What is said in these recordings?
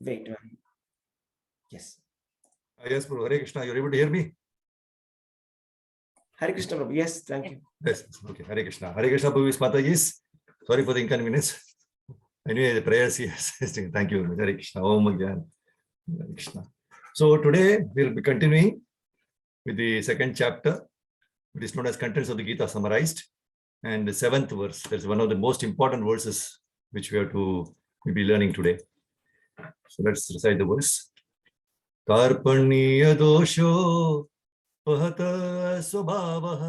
Wait. Yes. Yes, Prabhu. Hare Krishna. You're able to hear me? Hare Krishna, Prabhu. Yes, thank you. Yes. Okay. Hare Krishna. Hare Krishna, Prabhu. Mataji. Sorry for the inconvenience. Anyway, the prayers, yes. Thank you. Hare Krishna. Om Gyan. Hare Krishna. So today we'll be continuing with the second chapter. It is known as Contents of the Gita summarized. And the 7th verse. That's one of the most important verses which we'll be learning today. So let's recite the verse. kārpaṇya-doṣopahata-svabhāvaḥ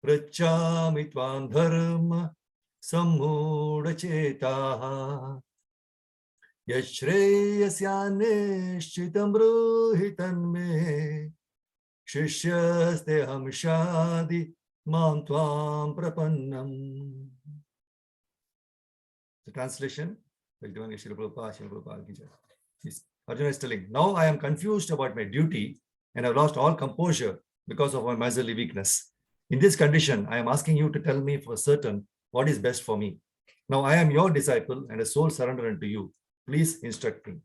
pṛcchāmi tvāṁ dharma-sammūḍha-cetāḥ syān niścitaṁ brūhi śiṣyas śādhi tvāṁ prapannam. The translation. Arjuna is telling, now I am confused about my duty and have lost all composure because of my miserly weakness. In this condition, I am asking you to tell me for certain what is best for me. Now I am your disciple and a soul surrendered unto you. Please instruct me.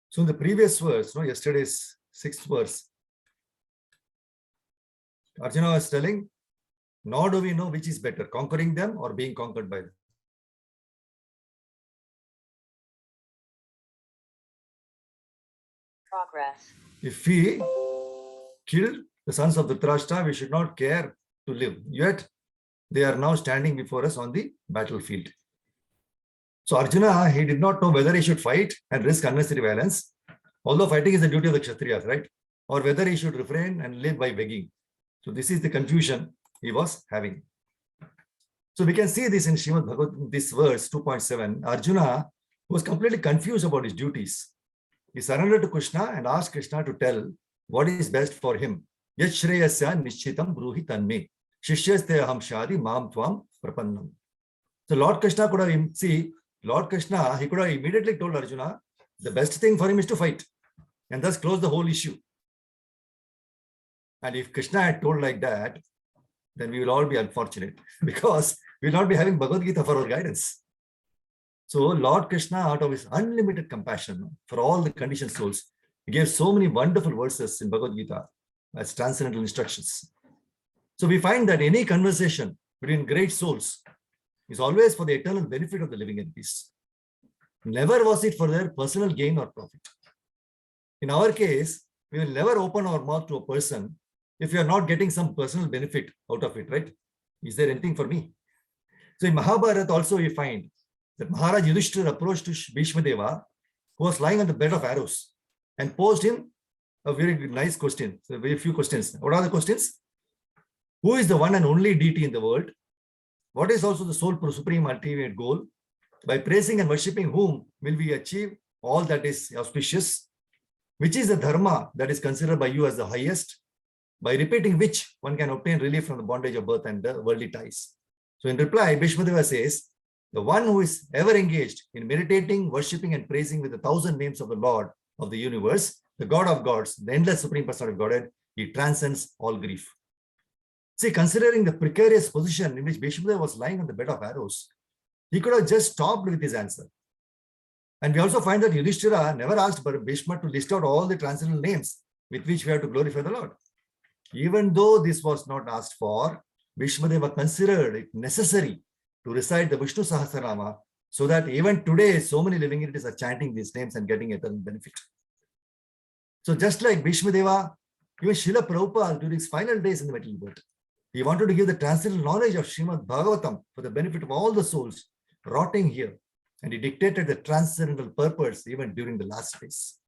So in the previous verse, yesterday's 6th verse, Arjuna was telling, nor do we know which is better, conquering them or being conquered by them. Progress. If we kill the sons of Dhritarashtra, we should not care to live. Yet, they are now standing before us on the battlefield. So Arjuna, he did not know whether he should fight and risk unnecessary violence, although fighting is the duty of the Kshatriyas, right? Or whether he should refrain and live by begging. So this is the confusion he was having. So we can see this in Srimad Bhagavad, this verse 2.7. Arjuna was completely confused about his duties. He surrendered to Krishna and asked Krishna to tell what is best for him. Yat shreyasya niścitaṁ brūhi tanme śiṣyas śādhi mam tvāṁ prapannam. So Lord Krishna could have, Lord Krishna, he could have immediately told Arjuna, the best thing for him is to fight and thus close the whole issue. And if Krishna had told like that, then we will all be unfortunate because we will not be having Bhagavad Gita for our guidance. So Lord Krishna, out of his unlimited compassion for all the conditioned souls, he gave so many wonderful verses in Bhagavad Gita as transcendental instructions. So we find that any conversation between great souls is always for the eternal benefit of the living entities. Never was it for their personal gain or profit. In our case, we will never open our mouth to a person if we are not getting some personal benefit out of it, right? Is there anything for me? So in Mahabharata also we find that Maharaj Yudhishthira approached to Bhishma Deva, who was lying on the bed of arrows, and posed him a very nice question. So very few questions. What are the questions? Who is the one and only deity in the world? What is also the sole supreme ultimate goal? By praising and worshipping whom will we achieve all that is auspicious? Which is the dharma that is considered by you as the highest? By repeating which one can obtain relief from the bondage of birth and the worldly ties. So in reply, Bhishma Deva says, the one who is ever engaged in meditating, worshipping and praising with 1,000 names of the Lord of the universe, the God of gods, the endless supreme person of Godhead, he transcends all grief. See, considering the precarious position in which Bhishma Deva was lying on the bed of arrows, he could have just stopped with his answer. And we also find that Yudhishthira never asked Bhishma to list out all the transcendental names with which we have to glorify the Lord. Even though this was not asked for, Bhishma Deva considered it necessary to recite the Vishnu Sahasranama so that even today so many living entities are chanting these names and getting eternal benefit. So just like Bhishma Deva, even Srila Prabhupada during his final days in the material world, he wanted to give the transcendental knowledge of Srimad Bhagavatam for the benefit of all the souls rotting here. And he dictated the transcendental purpose even during the last phase.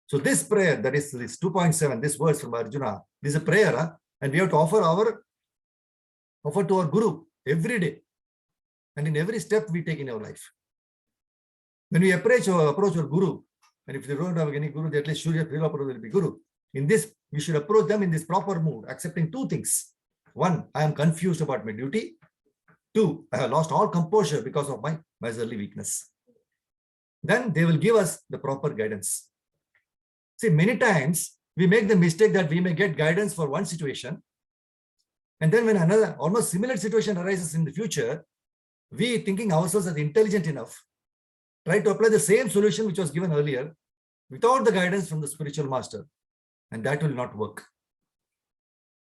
So this prayer, that is this 2.7, this verse from Arjuna, this is a prayer, and we have to offer to our Guru every day and in every step we take in our life. When we approach our Guru, and if they don't have any Guru, at least Surya Prabhupada will be Guru. In this, we should approach them in this proper mood, accepting two things. One, I am confused about my duty. Two, I have lost all composure because of my miserly weakness. Then they will give us the proper guidance. See, many times we make the mistake that we may get guidance for one situation, and then when another almost similar situation arises in the future, we thinking ourselves as intelligent enough, try to apply the same solution which was given earlier without the guidance from the spiritual master, and that will not work.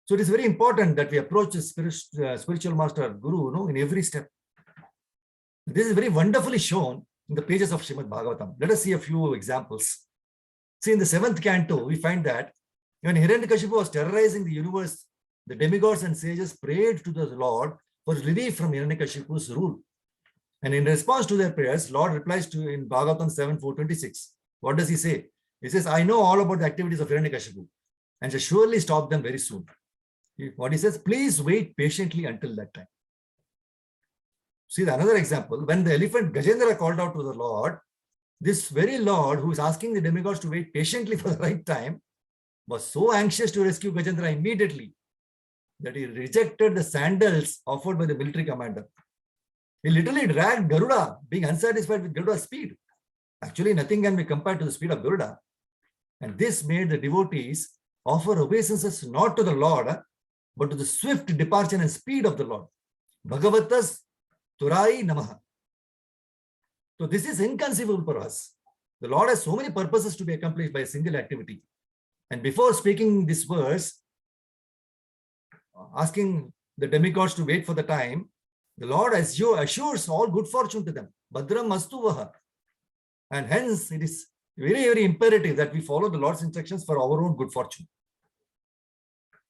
So it is very important that we approach the spiritual master, Guru, in every step. This is very wonderfully shown in the pages of Srimad Bhagavatam. Let us see a few examples. See, in the 7th canto, we find that when Hiranyakashipu was terrorizing the universe, the demigods and sages prayed to the Lord for relief from Hiranyakashipu's rule. And in response to their prayers, Lord replies to in Bhagavatam 7:426. What does he say? He says, I know all about the activities of Hiranyakashipu and shall surely stop them very soon. What he says, please wait patiently until that time. See another example, when the elephant Gajendra called out to the Lord, this very Lord who is asking the demigods to wait patiently for the right time was so anxious to rescue Gajendra immediately that he rejected the sandals offered by the military commander. He literally dragged Garuda, being unsatisfied with Garuda's speed. Actually, nothing can be compared to the speed of Garuda. And this made the devotees offer obeisances not to the Lord, but to the swift departure and speed of the Lord. Bhagavatas Turai Namaha. So this is inconceivable for us. The Lord has so many purposes to be accomplished by a single activity. And before speaking this verse, asking the demigods to wait for the time, the Lord assures all good fortune to them. Badram astu vaha. And hence it is very, very imperative that we follow the Lord's instructions for our own good fortune.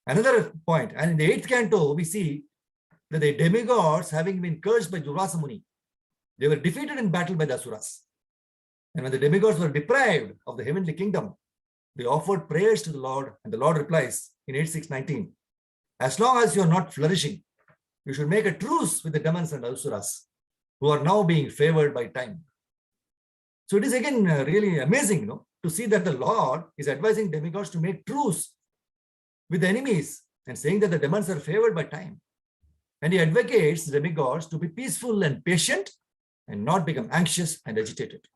Another point, and in the 8th canto, we see that the demigods, having been cursed by Durvasa Muni, they were defeated in battle by the Asuras. And when the demigods were deprived of the heavenly kingdom, they offered prayers to the Lord, and the Lord replies in 8:619, as long as you are not flourishing, you should make a truce with the demons and Asuras, who are now being favored by time. So it is again really amazing, to see that the Lord is advising demigods to make truce with the enemies and saying that the demons are favored by time. And he advocates the demigods to be peaceful and patient and not become anxious and agitated.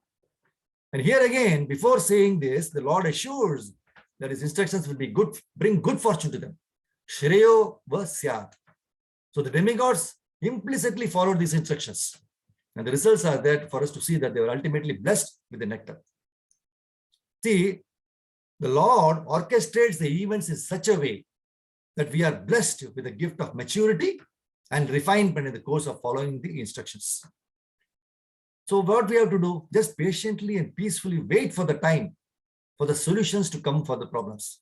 And here again, before saying this, the Lord assures that his instructions will be good, bring good fortune to them. Shreyo va syān. So the demigods implicitly followed these instructions. And the results are there for us to see that they were ultimately blessed with the nectar. See, the Lord orchestrates the events in such a way that we are blessed with the gift of maturity and refinement in the course of following the instructions. So what we have to do, just patiently and peacefully wait for the time, for the solutions to come for the problems.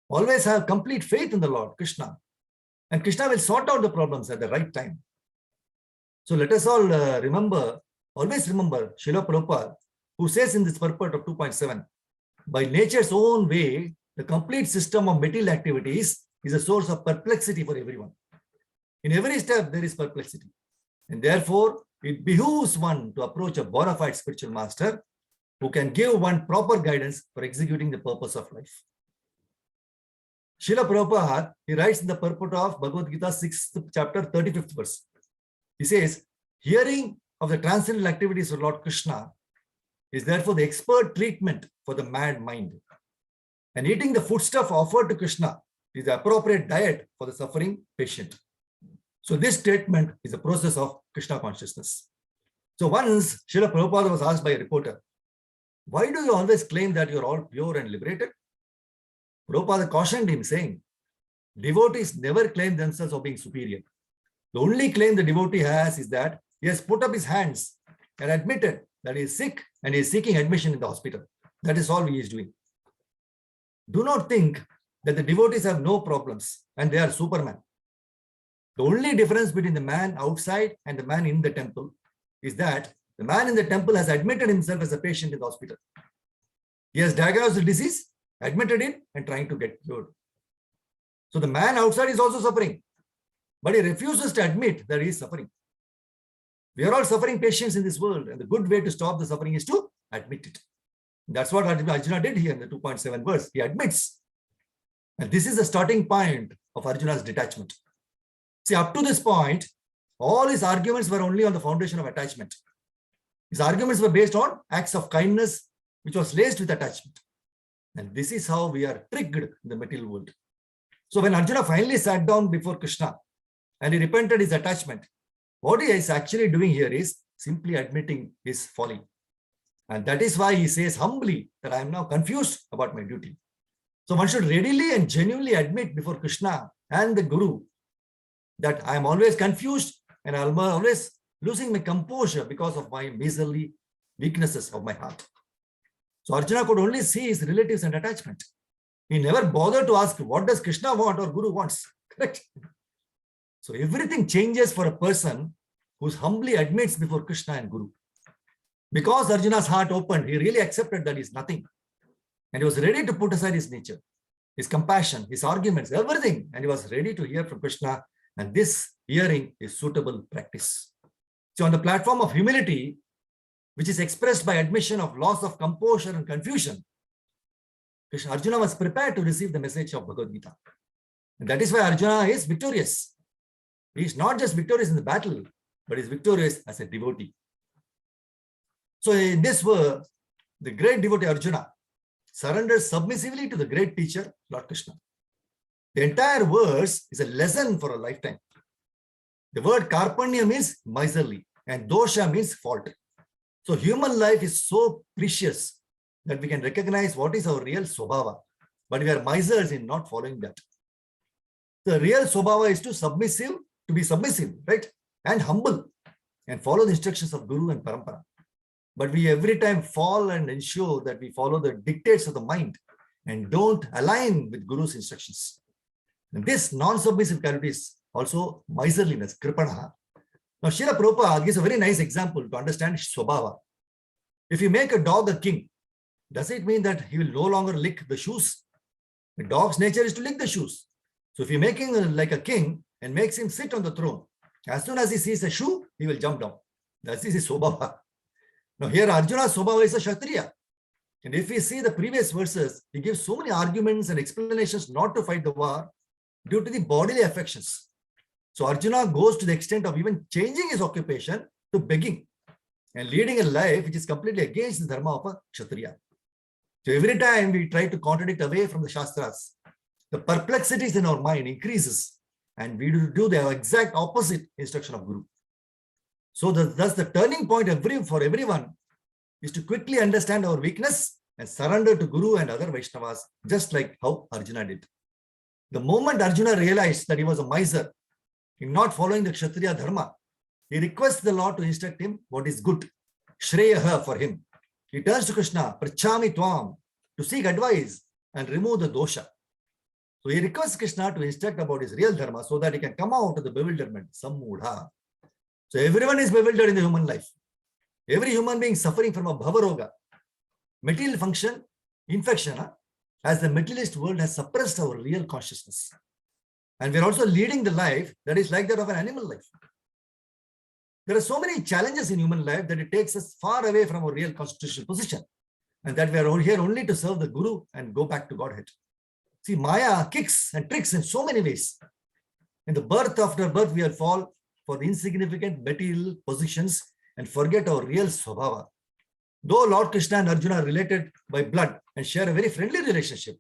Always have complete faith in the Lord, Krishna. And Krishna will sort out the problems at the right time. So let us all always remember Srila Prabhupada, who says in this purport of 2.7, by nature's own way, the complete system of material activities is a source of perplexity for everyone. In every step, there is perplexity. And therefore, it behooves one to approach a bona fide spiritual master who can give one proper guidance for executing the purpose of life. Srila Prabhupada, he writes in the purport of Bhagavad Gita 6th chapter 35th verse. He says, hearing of the transcendental activities of Lord Krishna is therefore the expert treatment for the mad mind. And eating the foodstuff offered to Krishna is the appropriate diet for the suffering patient. So this statement is a process of Krishna consciousness. So once Srila Prabhupada was asked by a reporter, why do you always claim that you are all pure and liberated? Prabhupada cautioned him saying, devotees never claim themselves of being superior. The only claim the devotee has is that he has put up his hands and admitted that he is sick and he is seeking admission in the hospital. That is all he is doing. Do not think that the devotees have no problems and they are Superman. The only difference between the man outside and the man in the temple is that the man in the temple has admitted himself as a patient in the hospital. He has diagnosed the disease, admitted it, and trying to get cured. So the man outside is also suffering, but he refuses to admit that he is suffering. We are all suffering patients in this world, and the good way to stop the suffering is to admit it. That's what Arjuna did here in the 2.7 verse. He admits. And this is the starting point of Arjuna's detachment. See, up to this point, all his arguments were only on the foundation of attachment. His arguments were based on acts of kindness, which was laced with attachment. And this is how we are triggered in the material world. So when Arjuna finally sat down before Krishna and he repented his attachment, What he is actually doing here is simply admitting his folly. And that is why he says humbly that I am now confused about my duty. So one should readily and genuinely admit before Krishna and the Guru that I am always confused and I am always losing my composure because of my miserly weaknesses of my heart. So Arjuna could only see his relatives and attachment. He never bothered to ask what does Krishna want or Guru wants. Correct? So everything changes for a person who humbly admits before Krishna and Guru. Because Arjuna's heart opened, he really accepted that he is nothing. And he was ready to put aside his nature, his compassion, his arguments, everything. And he was ready to hear from Krishna. And this hearing is suitable practice. So on the platform of humility, which is expressed by admission of loss of composure and confusion, Arjuna was prepared to receive the message of Bhagavad Gita. And that is why Arjuna is victorious. He is not just victorious in the battle, but is victorious as a devotee. So in this verse, the great devotee Arjuna surrenders submissively to the great teacher, Lord Krishna. The entire verse is a lesson for a lifetime. The word kārpaṇya means miserly and dosha means fault. So human life is so precious that we can recognize what is our real swabhava, but we are misers in not following that. The real swabhava is to be submissive, right? And humble and follow the instructions of Guru and Parampara. But we every time fall and ensure that we follow the dictates of the mind and don't align with Guru's instructions. And this non-submissive quality is also miserliness, kripaṇa. Now, Srila Prabhupada gives a very nice example to understand swabhava. If you make a dog a king, does it mean that he will no longer lick the shoes? The dog's nature is to lick the shoes. So if you're making like a king and makes him sit on the throne, as soon as he sees a shoe, he will jump down. That is his swabhava. Now here Arjuna's swabhava is a kshatriya. And if we see the previous verses, he gives so many arguments and explanations not to fight the war due to the bodily affections. So Arjuna goes to the extent of even changing his occupation to begging and leading a life which is completely against the dharma of a kshatriya. So every time we try to contradict away from the shastras, the perplexities in our mind increases and we do the exact opposite instruction of Guru. So thus the turning point for everyone is to quickly understand our weakness and surrender to Guru and other Vaishnavas, just like how Arjuna did. The moment Arjuna realized that he was a miser in not following the Kshatriya dharma, he requests the Lord to instruct him what is good, chreyaḥ for him. He turns to Krishna, pṛcchāmi tvāṁ, to seek advice and remove the dosha. So he requests Krishna to instruct about his real dharma so that he can come out of the bewilderment, sammūḍha. So everyone is bewildered in the human life. Every human being suffering from a bhavaroga, material function, infection, as the materialist world has suppressed our real consciousness. And we're also leading the life that is like that of an animal life. There are so many challenges in human life that it takes us far away from our real constitutional position. And that we are here only to serve the Guru and go back to Godhead. See, Maya kicks and tricks in so many ways. In the birth after birth, we will fall for the insignificant material positions and forget our real swabhava. Though Lord Krishna and Arjuna are related by blood and share a very friendly relationship,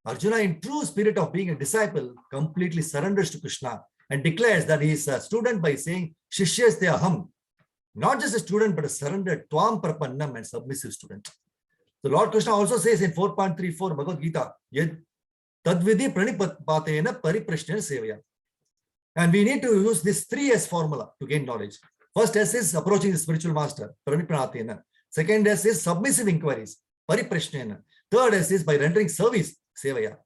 Arjuna, in true spirit of being a disciple, completely surrenders to Krishna and declares that he is a student by saying, śiṣyas te aham. Not just a student, but a surrendered tvāṁ prapannam and submissive student. The Lord Krishna also says in 4.34 Bhagavad Gita, Yad tadvidi pranipatena pariprashnena sevaya. And we need to use this 3S formula to gain knowledge. First S is approaching the spiritual master, pranipratena. Second S is submissive inquiries, pariprashnena. Third S is by rendering service, sevaya.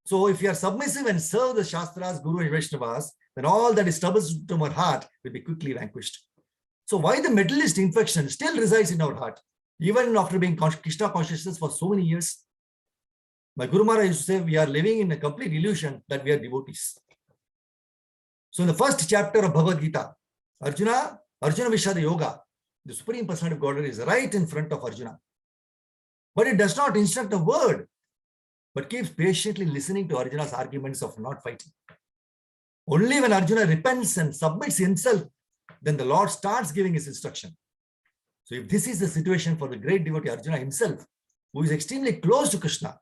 So if you are submissive and serve the Shastras, Guru and Vaishnavas, then all that is troublesome to our heart will be quickly vanquished. So why the materialist infection still resides in our heart, even after being Krishna consciousness for so many years? My Guru Maharaj used to say, we are living in a complete illusion that we are devotees. So in the first chapter of Bhagavad Gita, Arjuna Vishada Yoga, the Supreme Personality of Godhead is right in front of Arjuna. But it does not instruct a word, but keeps patiently listening to Arjuna's arguments of not fighting. Only when Arjuna repents and submits himself, then the Lord starts giving his instruction. So if this is the situation for the great devotee Arjuna himself, who is extremely close to Krishna,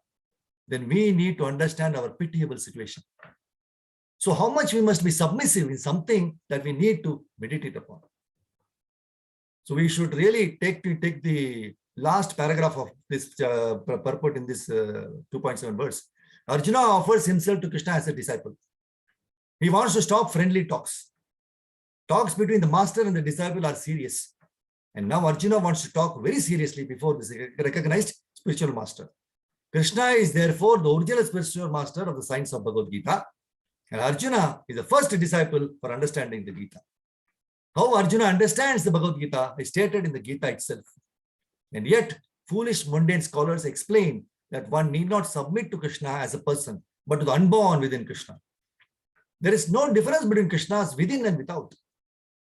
then we need to understand our pitiable situation. So how much we must be submissive is something that we need to meditate upon. So we should really take the last paragraph of this purport in this 2.7 verse. Arjuna offers himself to Krishna as a disciple. He wants to stop friendly talks. Talks between the master and the disciple are serious. And now Arjuna wants to talk very seriously before this recognized spiritual master. Krishna is therefore the original spiritual master of the science of Bhagavad Gita. And Arjuna is the first disciple for understanding the Gita. How Arjuna understands the Bhagavad Gita is stated in the Gita itself. And yet, foolish mundane scholars explain that one need not submit to Krishna as a person, but to the unborn within Krishna. There is no difference between Krishna's within and without.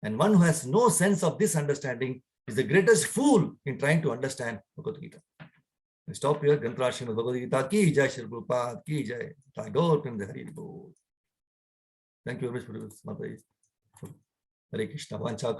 And one who has no sense of this understanding is the greatest fool in trying to understand Bhagavad Gita. I stop here. Granthra Srimad Bhagavad Gita ki jai, Sri Prabhupada ki jai. Tagore Prem Hari Bol. Thank you very much for this. Hare Krishna. Vancha